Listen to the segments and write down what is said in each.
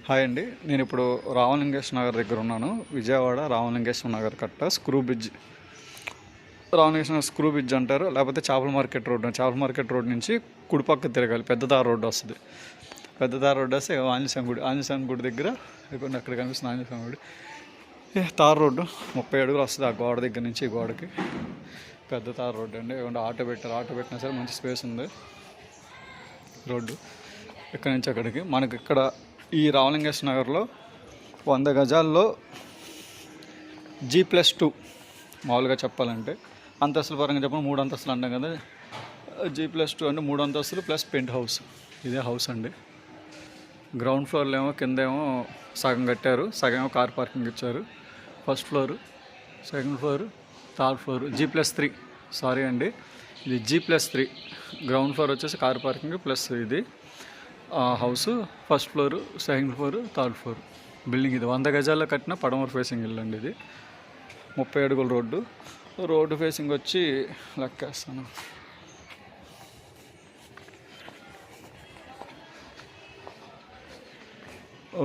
Hi అండి. నేను ఇప్పుడు రామలింగేశ్వర నగర్ దగ్గర ఉన్నాను. విజయవాడ రామలింగేశ్వర నగర్ కట్ట screw bridge. Ramalingeswara screw bridge అంటారు, లేకపోతే చేపల మార్కెట్ రోడ్. చేపల మార్కెట్ రోడ్ నుంచి కుడిపక్క తిరగాలి, పెద్దదారి రోడ్డు వస్తుంది. పెద్దదారి రోడ్డు వస్తే ఆంజనేయ గుడి దగ్గర అక్కడ కనిపిస్తుంది ఆంజనేయ గుడి. తార్ రోడ్డు 30 అడుగులు వస్తుంది ఆ గోడ దగ్గర నుంచి ఈ గోడకి. పెద్ద తార్ రోడ్డు అండి. ఆటో పెట్టినా సరే మంచి స్పేస్ ఉంది. రోడ్డు ఇక్కడ నుంచి అక్కడికి మనకి ఇక్కడ ఈ రామలింగేశ్వర నగర్లో 100 గజాల్లో G+2 మామూలుగా చెప్పాలంటే అంతస్తుల పరంగా చెప్పిన 3 అంతస్తులు అంటాం కదా. G+2 అంటే 3 అంతస్తులు ప్లస్ పెంట్ హౌస్. ఇదే హౌస్ అండి. గ్రౌండ్ ఫ్లోర్లో ఏమో కిందేమో సగం కట్టారు, సగం ఏమో కార్ పార్కింగ్ ఇచ్చారు. First floor, second floor, third floor. G+3 sorry అండి, ఇది G+3. గ్రౌండ్ ఫ్లోర్ వచ్చేసి కార్ పార్కింగ్ ప్లస్ ఇది house. First floor, second floor, third floor building. ఇది 100 గజాల్లో కట్టిన పడమర ఫేసింగ్ ఇల్లు అండి. ఇది 30 అడుగుల రోడ్డు ఫేసింగ్ వచ్చి లెక్కేస్తాను.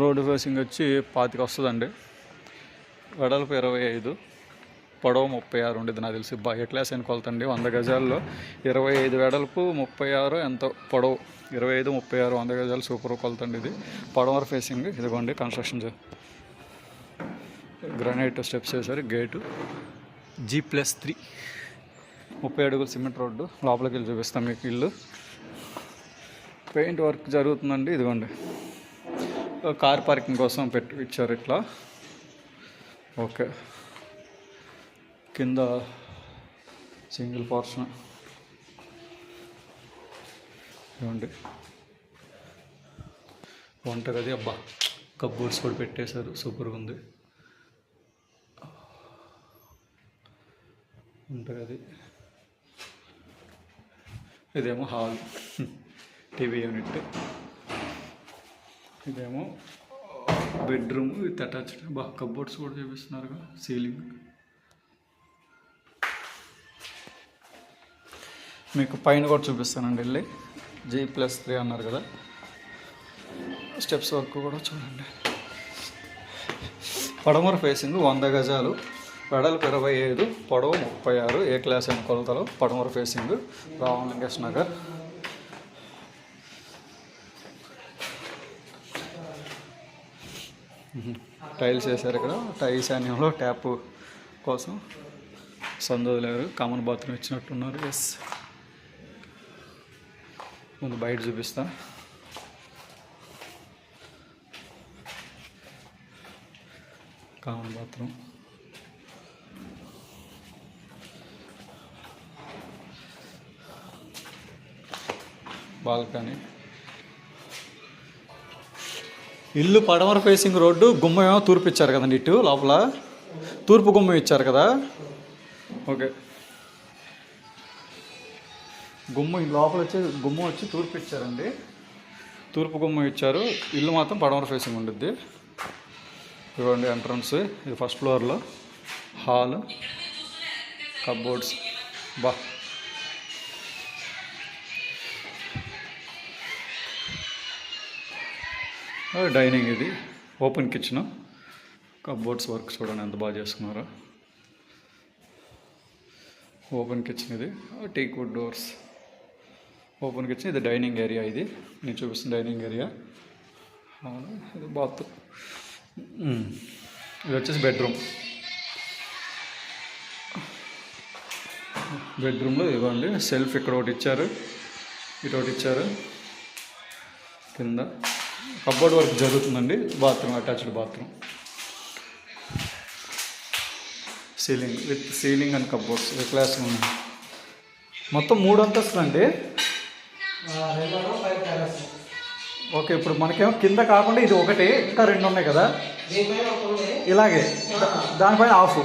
రోడ్డు ఫేసింగ్ వచ్చి 25 వస్తుందండి. వెడల్పు 25, పొడవు 36 ఉండేది నాకు తెలిసి. ఏ క్లాస్ అని కొలతండి. 100 గజాల్లో 25 వెడల్పు, 36 ఎంతో పొడవు. 25, 36 100 గజాలు సూపర్ కొలతండి. ఇది పడమర ఫేసింగ్. ఇదిగోండి కన్స్ట్రక్షన్ గ్రానైట్ స్టెప్స్ వేసారు. గేటు G+3 30 అడుగులు సిమెంట్ రోడ్డు. లోపలికి వెళ్ళి చూపిస్తాం మీకు ఇల్లు. పెయింట్ వర్క్ జరుగుతుందండి. ఇదిగోండి కార్ పార్కింగ్ కోసం ఇచ్చారు ఇట్లా. ఓకే, కింద సింగిల్ పోర్షన్. ఇవ్వండి వంటగది. అబ్బా, కబ్బోర్డ్స్ కూడా పెట్టేశారు, సూపర్గా ఉంది వంటగది. ఇదేమో హాల్, టీవీ యూనిట్. ఇదేమో బెడ్రూమ్ విత్ అటాచ్డ్. బా, కబ్బోర్డ్స్ కూడా చూపిస్తున్నారుగా. సీలింగ్. మీకు పైన కూడా చూపిస్తానండి వెళ్ళి. G+3 అన్నారు కదా, స్టెప్స్ వర్క్ కూడా చూడండి. పడమర ఫేసింగ్ 100 గజాలు, వెడల్పు 25, పొడవు 36. ఏ క్లాస్ అయిన కొలతలు. పడమర ఫేసింగ్ రామలింగేశ్వర నగర్. టైల్స్ వేసారు ఇక్కడ. ఈశాన్యంలో ట్యాప్ కోసం సందోదలేరు. కామన్ బాత్రూమ్ ఇచ్చినట్టున్నారు. ఎస్, ముందు బయట చూపిస్తా. Common bathroom, balcony. ఇల్లు పడమర ఫేసింగ్ రోడ్డు. గుమ్మం ఏమో తూర్పు ఇచ్చారు కదండి. ఇటు లోపల తూర్పు గుమ్మం ఇచ్చారు కదా. ఓకే, గుమ్మం లోపల గుమ్మం వచ్చి తూర్పు ఇచ్చారండి. తూర్పు గుమ్మం ఇచ్చారు. ఇల్లు మాత్రం పడమర ఫేసింగ్ ఉంటుంది. ఇవ్వండి ఎంట్రన్స్. ఇది ఫస్ట్ ఫ్లోర్లో హాల్, కబ్బోర్డ్స్. బా, డైనింగ్. ఇది ఓపెన్ కిచెన్. కబ్బోర్డ్స్ వర్క్ చూడండి ఎంత బాగా చేసుకున్నారో. Open kitchen. ఇది టీక్వుడ్ డోర్స్. Open kitchen. ఇది డైనింగ్ ఏరియా. ఇది నేను చూపిస్తున్న డైనింగ్ ఏరియా. ఇది బాత్. ఇది వచ్చేసి బెడ్రూమ్. బెడ్రూమ్లో ఇవ్వండి సెల్ఫ్. ఇక్కడ ఒకటి ఇచ్చారు, ఇటు ఒకటి ఇచ్చారు. కింద కబ్బోర్డ్ వర్క్ జరుగుతుందండి. Bathroom, attached bathroom. Ceiling and cupboards. A class ఉన్నాయి. మొత్తం 3 అంతస్తులు అండి. ఓకే, ఇప్పుడు మనకేమో కింద కాకుండా ఇది ఒకటి, ఇంకా 2 ఉన్నాయి కదా ఇలాగే. దానిపైన ఆఫ్.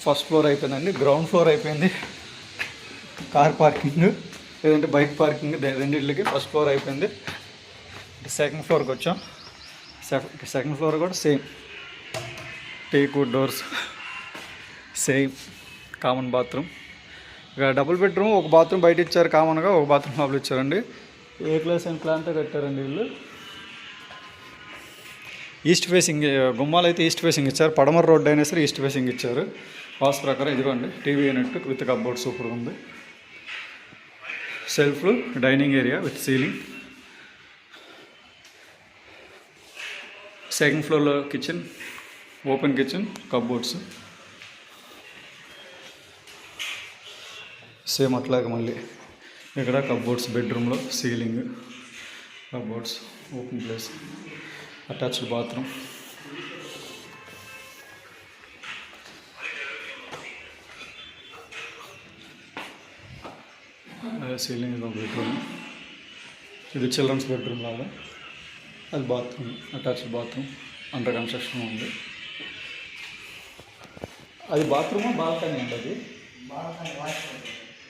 ఫస్ట్ ఫ్లోర్ అయిపోయిందండి. గ్రౌండ్ ఫ్లోర్ అయిపోయింది. కార్ పార్కింగ్ లేదంటే బైక్ పార్కింగ్ రెండింటికి ఫస్ట్ ఫ్లోర్ అయిపోయింది. సెకండ్ ఫ్లోర్కి వచ్చాం. సెకండ్ ఫ్లోర్ కూడా same teakwood doors, same common bathroom. ఇక డబుల్ బెడ్రూమ్, ఒక బాత్రూమ్ బయట ఇచ్చారు కామన్గా, ఒక బాత్రూమ్ లోపల ఇచ్చారండి. ఏ క్లాస్ అండ్ ప్లాన్తో కట్టారండి వీళ్ళు. ఈస్ట్ ఫేసింగ్ గుమ్మాలు అయితే ఈస్ట్ ఫేసింగ్ ఇచ్చారు. పడమర రోడ్ అయినా సరే ఈస్ట్ ఫేసింగ్ ఇచ్చారు. వాస్తు ప్రకారం ఇదిగోండి టీవీ యూనిట్ విత్ కప్బోర్డ్ సూపర్గా ఉంది. Self dining area with ceiling. Second ఫ్లోర్లో kitchen, open kitchen, cupboards. Same అట్లాగే మళ్ళీ ఇక్కడ కప్బోర్డ్స్, బెడ్రూమ్లో ceiling, cupboards, open place, attached bathroom. Ceiling bedroom. ఇది చిల్డ్రన్స్ బెడ్రూమ్ లాగా. అది bathroom, attached bathroom, under construction ఉంది. అది బాత్రూమా బాల్కనీ అండి? అది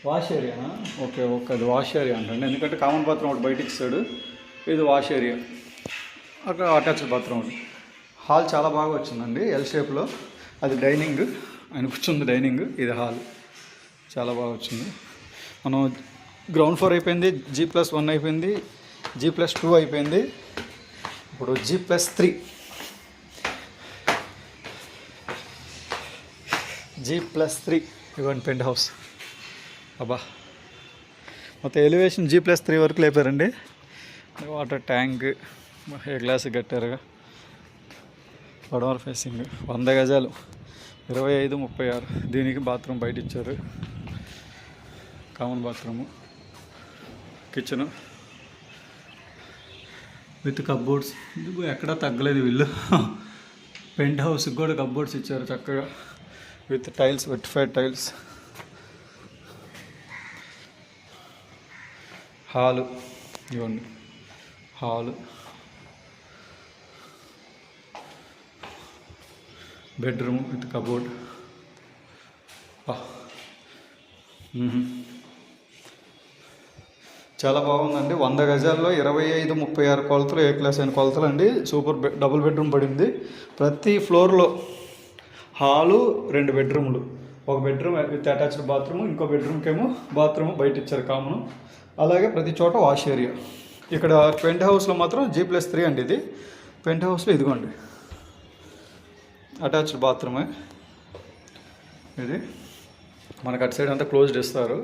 వాష్ ఏరియానా? ఓకే ఓకే, అది వాష్ ఏరియా అంటండి. ఎందుకంటే కామన్ బాత్రూమ్ ఒకటి బయట ఇచ్చాడు, ఇది వాష్ ఏరియా. అక్కడ అటాచ్డ్ బాత్రూమ్ ఉంది. హాల్ చాలా బాగా వచ్చిందండి, ఎల్ షేప్లో. అది డైనింగ్, ఆయన కూర్చుంది డైనింగ్, ఇది హాల్. చాలా బాగా వచ్చింది. మనం గ్రౌండ్ ఫ్లోర్ అయిపోయింది, G+1 అయిపోయింది, G+2 అయిపోయింది. ఇప్పుడు G+3, G+3 ఇవ్వండి పెంట్ హౌస్. అబ్బా, మొత్తం ఎలివేషన్ G+3 వరకు లేపారండి. వాటర్ ట్యాంక్, ఏ గ్లాస్ కట్టారుగా. పడమర ఫేసింగ్, 100 గజాలు, 25-36. దీనికి బాత్రూమ్ బయట ఇచ్చారు, common bathroom, kitchen with cupboards. ఇది ఎక్కడా తగ్గలేదు వీళ్ళు. పెంట్ హౌస్కి కూడా కప్బోర్డ్స్ ఇచ్చారు చక్కగా, with tiles, vitrified tiles. Hall ఇవ్వండి, హాలు, బెడ్రూమ్ విత్ కబోర్డ్. చాలా బాగుందండి. 100 గజాల్లో 25-36 కొలతలు, ఏ క్లాస్ అయిన కొలతలు అండి. సూపర్ డబుల్ బెడ్రూమ్ పడింది. ప్రతి ఫ్లోర్లో హాలు, 2 బెడ్రూమ్లు, ఒక బెడ్రూమ్ విత్ అటాచ్డ్ బాత్రూమ్, ఇంకో బెడ్రూమ్కేమో బాత్రూమ్ బయట ఇచ్చారు కామన్. అలాగే ప్రతి చోట వాష్ ఏరియా. ఇక్కడ పెంట్ హౌస్లో మాత్రం G+3 అండి. ఇది పెంట్ హౌస్లో ఇదిగోండి అటాచ్డ్ బాత్రూమే. ఇది మనకు అటు సైడ్ అంతా క్లోజ్డ్ ఇస్తారు,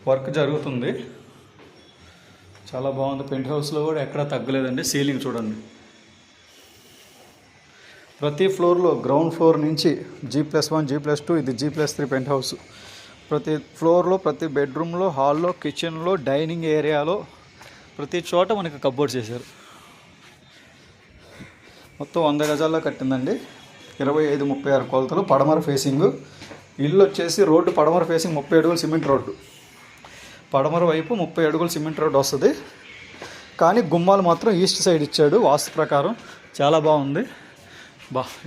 వర్క్ జరుగుతుంది. చాలా బాగుంది. పెంట్ హౌస్లో కూడా ఎక్కడా తగ్గలేదండి. సీలింగ్ చూడండి. ప్రతి ఫ్లోర్లో, గ్రౌండ్ ఫ్లోర్ నుంచి G+1, G+2, ఇది G+3 పెంట్ హౌస్. ప్రతి ఫ్లోర్లో, ప్రతి బెడ్రూమ్లో, హాల్లో, కిచెన్లో, డైనింగ్ ఏరియాలో, ప్రతి చోట మనకి కప్బోర్డ్స్ చేశారు. మొత్తం 100 గజాల్లో కట్టిందండి. 25-36 కొలతలు, పడమర ఫేసింగ్. ఇల్లు వచ్చేసి రోడ్డు పడమర ఫేసింగ్, 30 అడుగులు సిమెంట్ రోడ్డు. పడమర వైపు 30 అడుగులు సిమెంట్ రోడ్డు వస్తుంది. కానీ గుమ్మాలు మాత్రం ఈస్ట్ సైడ్ ఇచ్చాడు వాస్తు ప్రకారం. చాలా బాగుంది.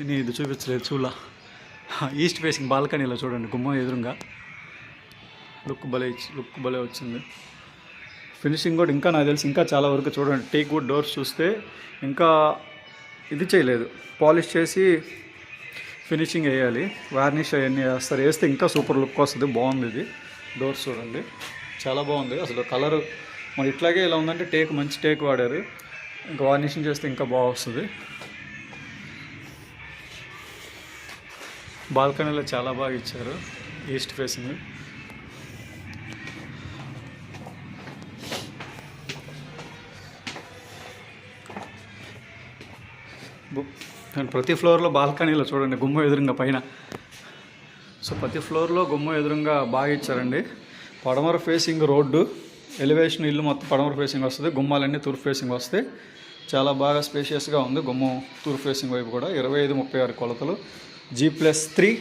నేను ఇది చూపించలేదు చూలా. ఈస్ట్ ఫేసింగ్ బాల్కనీలో చూడండి, గుమ్మం ఎదురుగా. లుక్ భలే వచ్చింది. ఫినిషింగ్ కూడా ఇంకా నాకు తెలిసి ఇంకా చాలా వరకు చూడండి. టేక్ వుడ్ డోర్స్ చూస్తే ఇంకా ఇది చేయలేదు, పాలిష్ చేసి ఫినిషింగ్ వేయాలి, వార్నిష్ అవన్నీ వేస్తారు. వేస్తే ఇంకా సూపర్ లుక్ వస్తుంది. బాగుంది. ఇది డోర్స్ చూడండి, చాలా బాగుంది. అసలు కలరు మరి ఇట్లాగే ఇలా ఉందంటే టేక్, మంచి టేక్ వాడారు. ఇంకా వార్నిషింగ్ చేస్తే ఇంకా బాగా వస్తుంది. బాల్కనీలో చాలా బాగా ఇచ్చారు, ఈస్ట్ ఫేసింగ్. ప్రతి ఫ్లోర్లో బాల్కనీలో చూడండి గుమ్మం ఎదురుగా పైన. సో ప్రతి ఫ్లోర్లో గుమ్మం ఎదురుగా బాగా ఇచ్చారండి. పడమర ఫేసింగ్ రోడ్డు, ఎలివేషన్ ఇల్లు మొత్తం పడమర ఫేసింగ్ వస్తుంది. గుమ్మాలన్నీ తూర్పు ఫేసింగ్ వస్తాయి. చాలా బాగా స్పేషియస్గా ఉంది గుమ్మం తూర్పు ఫేసింగ్ వైపు కూడా. 25-36 కొలతలు, G+3.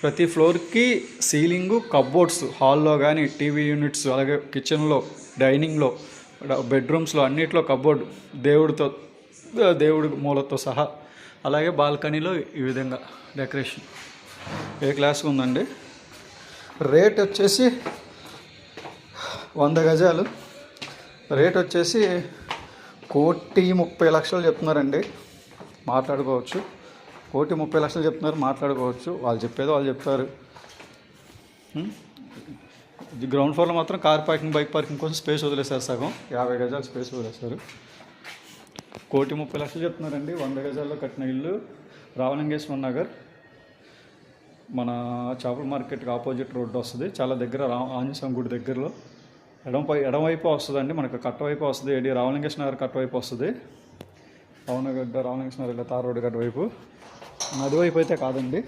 ప్రతి ఫ్లోర్కి సీలింగు, కప్బోర్డ్స్, హాల్లో కానీ టీవీ యూనిట్స్, అలాగే కిచెన్లో, డైనింగ్లో, బెడ్రూమ్స్లో అన్నిట్లో కప్బోర్డ్, దేవుడి మూలతో సహా. అలాగే బాల్కనీలో ఈ విధంగా డెకరేషన్ ఏ క్లాస్ ఉందండి. రేట్ వచ్చేసి 100 గజాలు, రేట్ వచ్చేసి 1,30,00,000 చెప్తున్నారండి. మాట్లాడుకోవచ్చు. 1,30,00,000 చెప్తున్నారు, మాట్లాడుకోవచ్చు. వాళ్ళు చెప్పేది వాళ్ళు చెప్తారు. ఇది గ్రౌండ్ ఫ్లోర్లో మాత్రం కార్ పార్కింగ్ బైక్ పార్కింగ్ కోసం స్పేస్ వదిలేసారు సగం 50 గజాలు స్పేస్ వదిలేశారు. 1,30,00,000 చెప్తున్నారండి 100 గజాల్లో కట్టిన ఇల్లు. రామలింగేశ్వర నగర్ మన చేపల మార్కెట్కి ఆపోజిట్ రోడ్డు వస్తుంది, చాలా దగ్గర ఆంజనేయ స్వామి గుడి దగ్గరలో. ఎడమవైపు వస్తుందండి, మనకు కట్టవైపు వస్తుంది. రామలింగేశ్వర నగర్ కట్టవైపు వస్తుంది. పవనగడ్డ రామలింగేశ్వర నగర్ తార్ రోడ్డు కట్ట వైపు, నది వైపు అయితే కాదండి.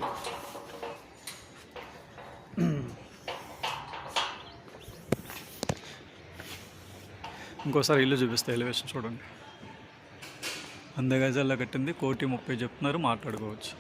ఇంకోసారి ఇల్లు చూపిస్తే ఎలివేషన్ చూడండి. 100 గజాల్లో కట్టింది, 1,30,00,000 చెప్తున్నారు, మాట్లాడుకోవచ్చు.